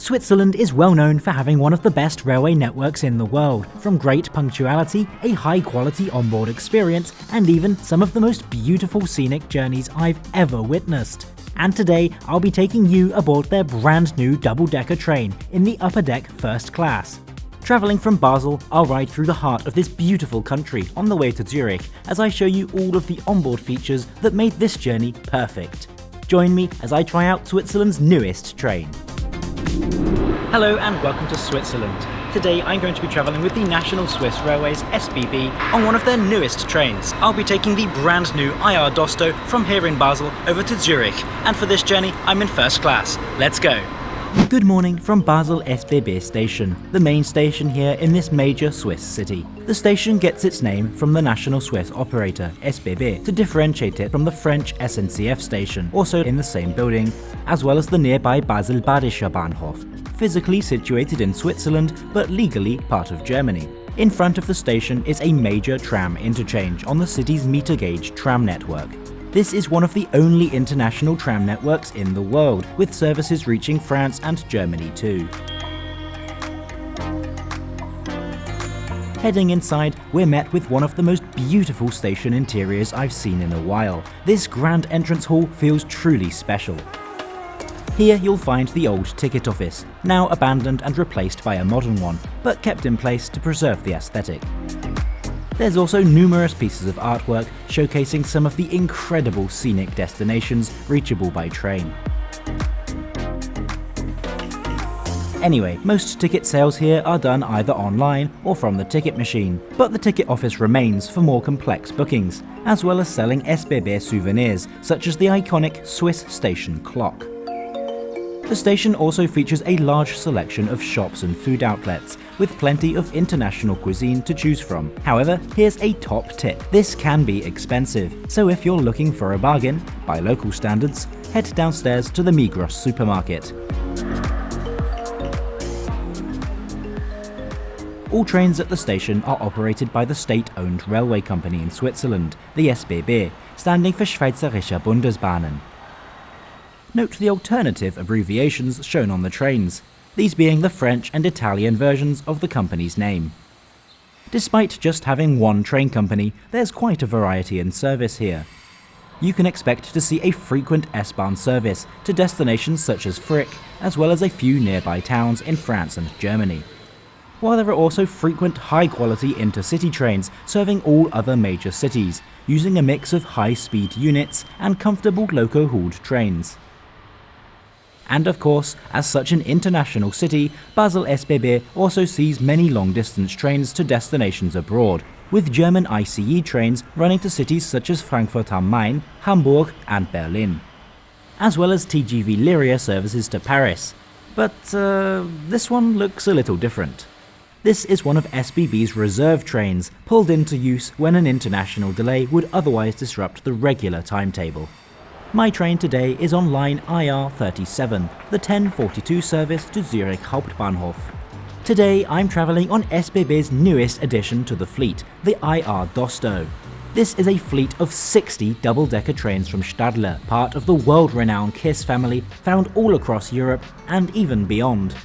Switzerland is well known for having one of the best railway networks in the world, from great punctuality, a high-quality onboard experience, and even some of the most beautiful scenic journeys I've ever witnessed. And today, I'll be taking you aboard their brand new double-decker train in the upper deck first class. Travelling from Basel, I'll ride through the heart of this beautiful country on the way to Zurich as I show you all of the onboard features that made this journey perfect. Join me as I try out Switzerland's newest train. Hello and welcome to Switzerland. Today I'm going to be travelling with the National Swiss Railways SBB on one of their newest trains. I'll be taking the brand new IR Dosto from here in Basel over to Zurich, and for this journey I'm in first class. Let's go! Good morning from Basel SBB station, the main station here in this major Swiss city. The station gets its name from the national Swiss operator, SBB, to differentiate it from the French SNCF station, also in the same building, as well as the nearby Basel Badischer Bahnhof, physically situated in Switzerland but legally part of Germany. In front of the station is a major tram interchange on the city's meter gauge tram network. This is one of the only international tram networks in the world, with services reaching France and Germany too. Heading inside, we're met with one of the most beautiful station interiors I've seen in a while. This grand entrance hall feels truly special. Here you'll find the old ticket office, now abandoned and replaced by a modern one, but kept in place to preserve the aesthetic. There's also numerous pieces of artwork showcasing some of the incredible scenic destinations reachable by train. Anyway, most ticket sales here are done either online or from the ticket machine, but the ticket office remains for more complex bookings, as well as selling SBB souvenirs such as the iconic Swiss station clock. The station also features a large selection of shops and food outlets, with plenty of international cuisine to choose from. However, here's a top tip. This can be expensive, so if you're looking for a bargain, by local standards, head downstairs to the Migros supermarket. All trains at the station are operated by the state-owned railway company in Switzerland, the SBB, standing for Schweizerische Bundesbahnen. Note the alternative abbreviations shown on the trains, these being the French and Italian versions of the company's name. Despite just having one train company, there's quite a variety in service here. You can expect to see a frequent S-Bahn service to destinations such as Zurich, as well as a few nearby towns in France and Germany. While there are also frequent high-quality intercity trains serving all other major cities, using a mix of high-speed units and comfortable loco-hauled trains. And of course, as such an international city, Basel SBB also sees many long-distance trains to destinations abroad, with German ICE trains running to cities such as Frankfurt am Main, Hamburg and Berlin, as well as TGV Lyria services to Paris. But this one looks a little different. This is one of SBB's reserve trains, pulled into use when an international delay would otherwise disrupt the regular timetable. My train today is on line IR 37, the 10:42 service to Zürich Hauptbahnhof. Today I'm travelling on SBB's newest addition to the fleet, the IR Dosto. This is a fleet of 60 double-decker trains from Stadler, part of the world-renowned KISS family, found all across Europe and even beyond.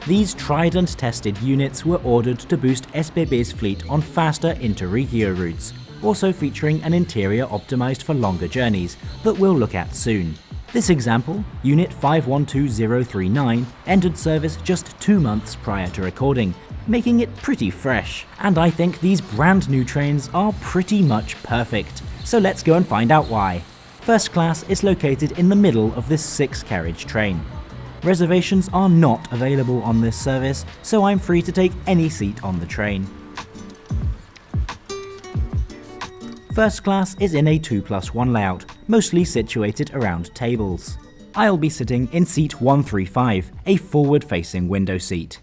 These tried and tested units were ordered to boost SBB's fleet on faster InterRegio routes, also featuring an interior optimised for longer journeys that we'll look at soon. This example, Unit 512039, entered service just 2 months prior to recording, making it pretty fresh. And I think these brand new trains are pretty much perfect. So let's go and find out why. First class is located in the middle of this 6-carriage train. Reservations are not available on this service, so I'm free to take any seat on the train. First class is in a 2+1 layout, mostly situated around tables. I'll be sitting in seat 135, a forward-facing window seat.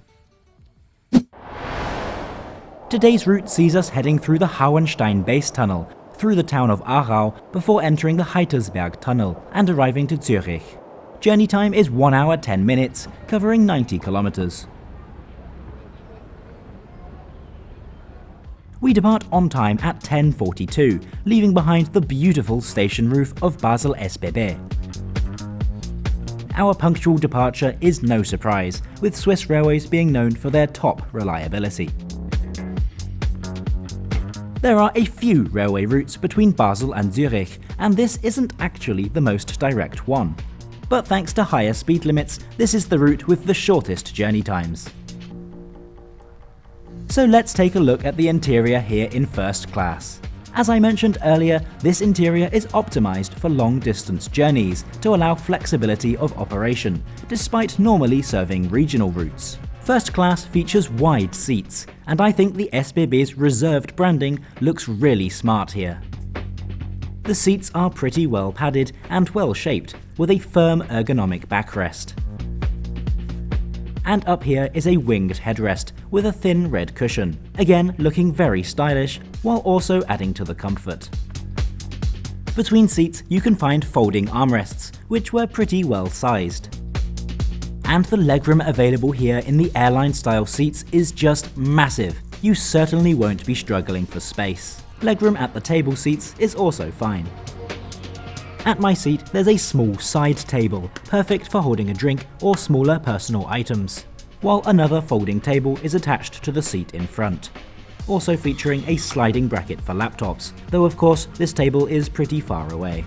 Today's route sees us heading through the Hauenstein base tunnel, through the town of Aarau, before entering the Heitersberg tunnel and arriving to Zurich. Journey time is 1 hour 10 minutes, covering 90 kilometres. We depart on time at 10:42, leaving behind the beautiful station roof of Basel SBB. Our punctual departure is no surprise, with Swiss railways being known for their top reliability. There are a few railway routes between Basel and Zurich, and this isn't actually the most direct one. But thanks to higher speed limits, this is the route with the shortest journey times. So let's take a look at the interior here in first class. As I mentioned earlier, this interior is optimized for long-distance journeys to allow flexibility of operation, despite normally serving regional routes. First class features wide seats, and I think the SBB's reserved branding looks really smart here. The seats are pretty well padded and well shaped, with a firm ergonomic backrest. And up here is a winged headrest with a thin red cushion, again looking very stylish, while also adding to the comfort. Between seats you can find folding armrests, which were pretty well sized. And the legroom available here in the airline-style seats is just massive. You certainly won't be struggling for space. Legroom at the table seats is also fine. At my seat there's a small side table, perfect for holding a drink or smaller personal items, while another folding table is attached to the seat in front, also featuring a sliding bracket for laptops, though of course this table is pretty far away.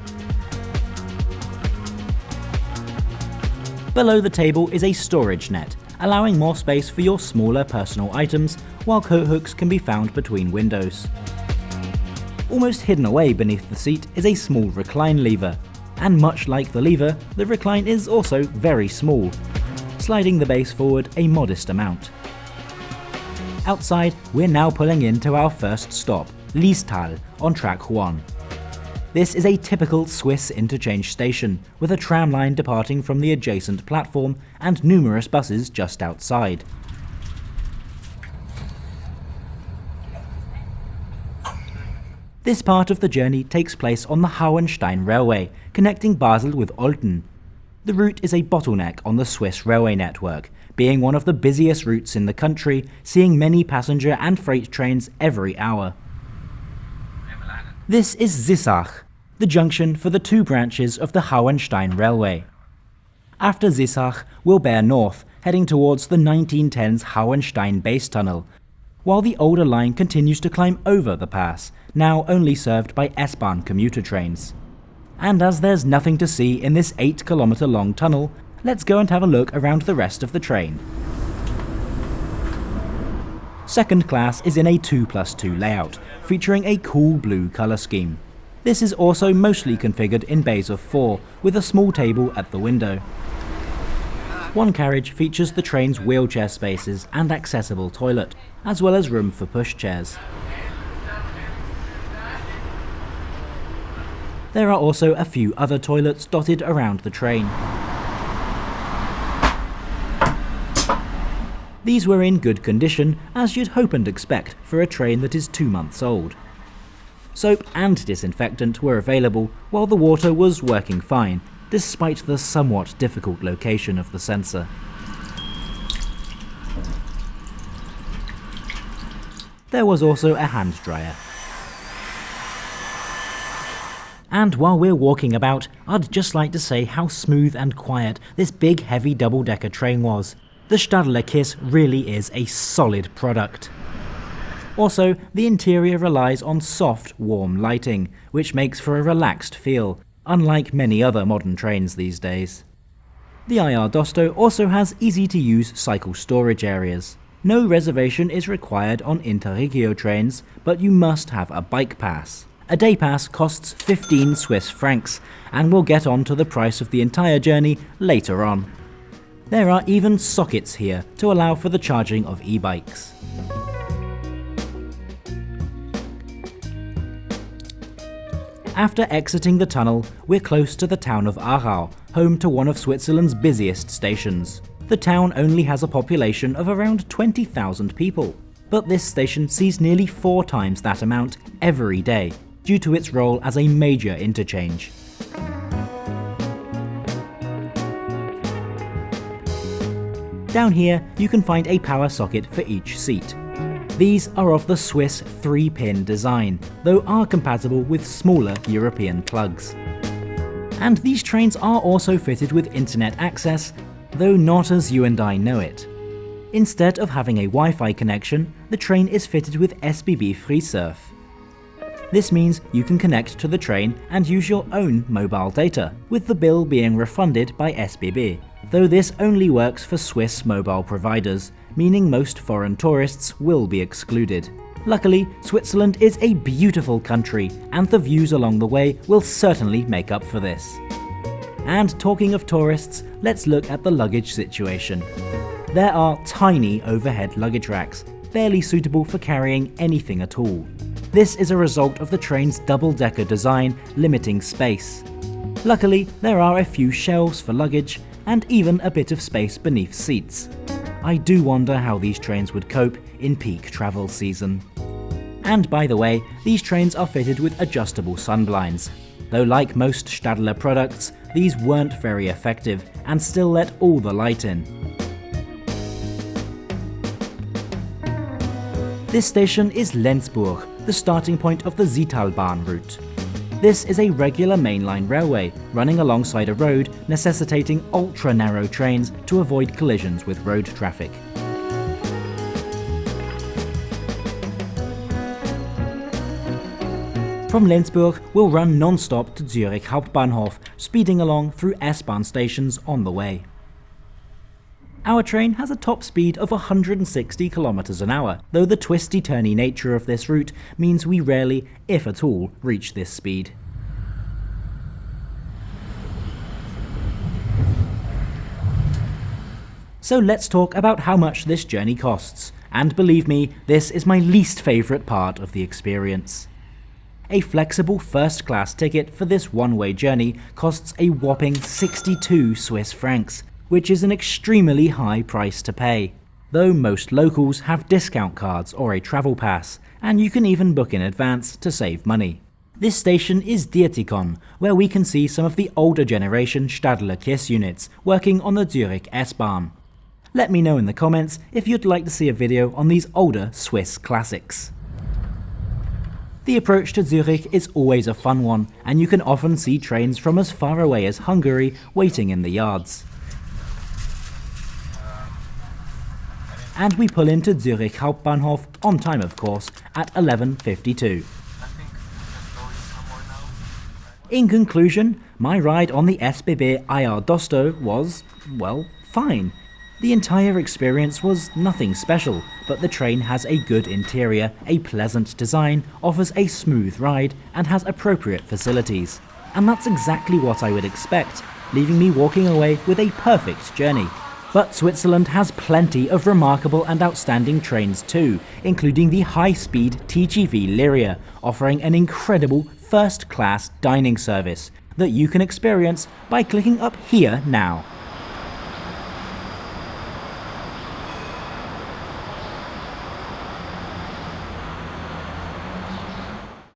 Below the table is a storage net, allowing more space for your smaller personal items, while coat hooks can be found between windows. Almost hidden away beneath the seat is a small recline lever, and much like the lever, the recline is also very small, sliding the base forward a modest amount. Outside, we're now pulling into our first stop, Liestal, on track 1. This is a typical Swiss interchange station, with a tram line departing from the adjacent platform and numerous buses just outside. This part of the journey takes place on the Hauenstein Railway, connecting Basel with Olten. The route is a bottleneck on the Swiss railway network, being one of the busiest routes in the country, seeing many passenger and freight trains every hour. This is Zissach, the junction for the two branches of the Hauenstein Railway. After Zissach, we'll bear north, heading towards the 1910s Hauenstein base tunnel, while the older line continues to climb over the pass, now only served by S-Bahn commuter trains. And as there's nothing to see in this 8-kilometre long tunnel, let's go and have a look around the rest of the train. Second class is in a 2+2 layout, featuring a cool blue colour scheme. This is also mostly configured in bays of 4, with a small table at the window. One carriage features the train's wheelchair spaces and accessible toilet, as well as room for pushchairs. There are also a few other toilets dotted around the train. These were in good condition, as you'd hope and expect for a train that is 2 months old. Soap and disinfectant were available, while the water was working fine, despite the somewhat difficult location of the sensor. There was also a hand dryer. And while we're walking about, I'd just like to say how smooth and quiet this big heavy double-decker train was. The Stadler KISS really is a solid product. Also, the interior relies on soft, warm lighting, which makes for a relaxed feel, unlike many other modern trains these days. The IR Dosto also has easy-to-use cycle storage areas. No reservation is required on InterRegio trains, but you must have a bike pass. A day pass costs 15 Swiss francs, and we'll get on to the price of the entire journey later on. There are even sockets here to allow for the charging of e-bikes. After exiting the tunnel, we're close to the town of Aarau, home to one of Switzerland's busiest stations. The town only has a population of around 20,000 people, but this station sees nearly 4 times that amount every day, due to its role as a major interchange. Down here, you can find a power socket for each seat. These are of the Swiss 3-pin design, though are compatible with smaller European plugs. And these trains are also fitted with internet access, though not as you and I know it. Instead of having a Wi-Fi connection, the train is fitted with SBB Free Surf. This means you can connect to the train and use your own mobile data, with the bill being refunded by SBB, though this only works for Swiss mobile providers, meaning most foreign tourists will be excluded. Luckily, Switzerland is a beautiful country, and the views along the way will certainly make up for this. And talking of tourists, let's look at the luggage situation. There are tiny overhead luggage racks, barely suitable for carrying anything at all. This is a result of the train's double-decker design, limiting space. Luckily, there are a few shelves for luggage, and even a bit of space beneath seats. I do wonder how these trains would cope in peak travel season. And by the way, these trains are fitted with adjustable sunblinds, though like most Stadler products, these weren't very effective and still let all the light in. This station is Lenzburg, the starting point of the Superalbs route. This is a regular mainline railway running alongside a road, necessitating ultra-narrow trains to avoid collisions with road traffic. From Lenzburg, we'll run non-stop to Zürich Hauptbahnhof, speeding along through S-Bahn stations on the way. Our train has a top speed of 160 kilometres an hour, though the twisty-turny nature of this route means we rarely, if at all, reach this speed. So let's talk about how much this journey costs, and believe me, this is my least favourite part of the experience. A flexible first-class ticket for this one-way journey costs a whopping 62 Swiss francs, which is an extremely high price to pay. Though most locals have discount cards or a travel pass, and you can even book in advance to save money. This station is Dietikon, where we can see some of the older generation Stadler KISS units working on the Zurich S-Bahn. Let me know in the comments if you'd like to see a video on these older Swiss classics. The approach to Zurich is always a fun one, and you can often see trains from as far away as Hungary waiting in the yards. And we pull into Zürich Hauptbahnhof, on time of course, at 11:52. In conclusion, my ride on the SBB IR Dosto was, well, fine. The entire experience was nothing special, but the train has a good interior, a pleasant design, offers a smooth ride, and has appropriate facilities. And that's exactly what I would expect, leaving me walking away with a perfect journey. But Switzerland has plenty of remarkable and outstanding trains too, including the high-speed TGV Lyria, offering an incredible first-class dining service that you can experience by clicking up here now.